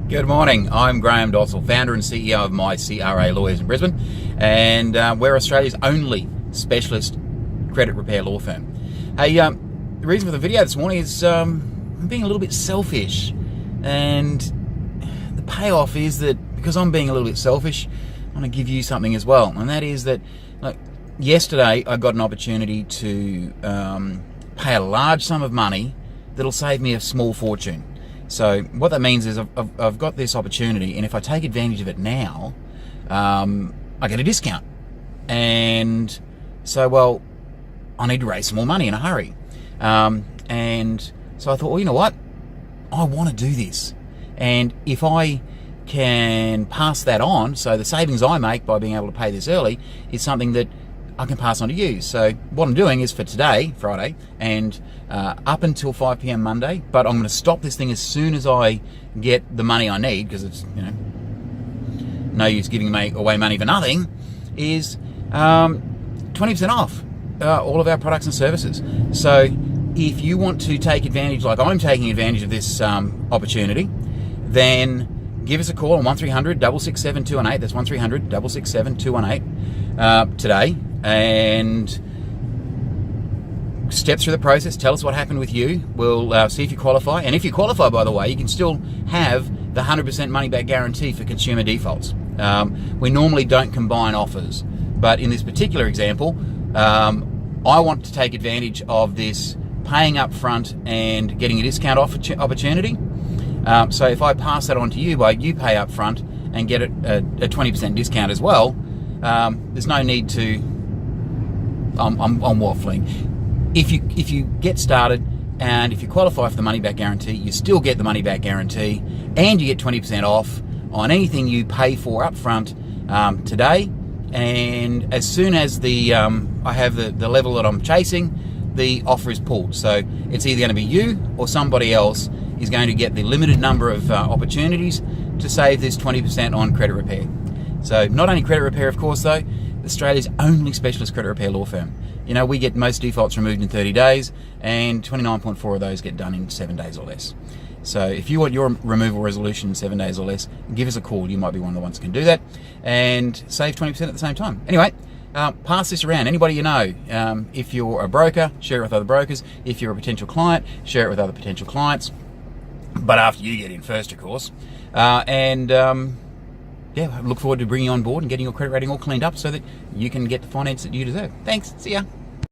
Good morning, I'm Graham Dossel, founder and CEO of MyCRA Lawyers in Brisbane, and we're Australia's only specialist credit repair law firm. Hey, the reason for the video this morning is I'm being a little bit selfish, and the payoff is that because I'm being a little bit selfish, I want to give you something as well, and that is that yesterday I got an opportunity to pay a large sum of money that'll save me a small fortune. So what that means is I've got this opportunity, and if I take advantage of it now, I get a discount. And so, well, I need to raise some more money in a hurry. And so I thought, well, you know what? I want to do this. And if I can pass that on, so the savings I make by being able to pay this early is something that I can pass on to you. So what I'm doing is for today, Friday, and up until 5 p.m. Monday, but I'm going to stop this thing as soon as I get the money I need, because it's, no use giving away money for nothing, is 20% off all of our products and services. So if you want to take advantage, like I'm taking advantage of this opportunity, then give us a call on 1300 667 218. That's 1300 667 218 today, and step through the process. Tell us what happened with you. We'll see if you qualify, and if you qualify, by the way, you can still have the 100% money back guarantee for consumer defaults. We normally don't combine offers, but in this particular example, I want to take advantage of this paying up front and getting a discount opportunity. So if I pass that on to you by you pay up front and get a 20% discount as well, there's no need to. I'm waffling. If you get started and if you qualify for the money back guarantee, you still get the money back guarantee, and you get 20% off on anything you pay for up front today. And as soon as I have the level that I'm chasing, the offer is pulled. So it's either going to be you or somebody else is going to get the limited number of opportunities to save this 20% on credit repair. So not only credit repair, of course, though, Australia's only specialist credit repair law firm. We get most defaults removed in 30 days, and 29.4 of those get done in 7 days or less. So if you want your removal resolution in 7 days or less, give us a call. You might be one of the ones who can do that and save 20% at the same time. Anyway, pass this around. Anybody you know. If you're a broker, share it with other brokers. If you're a potential client, share it with other potential clients. But after you get in first, of course. Yeah, I look forward to bringing you on board and getting your credit rating all cleaned up so that you can get the finance that you deserve. Thanks. See ya.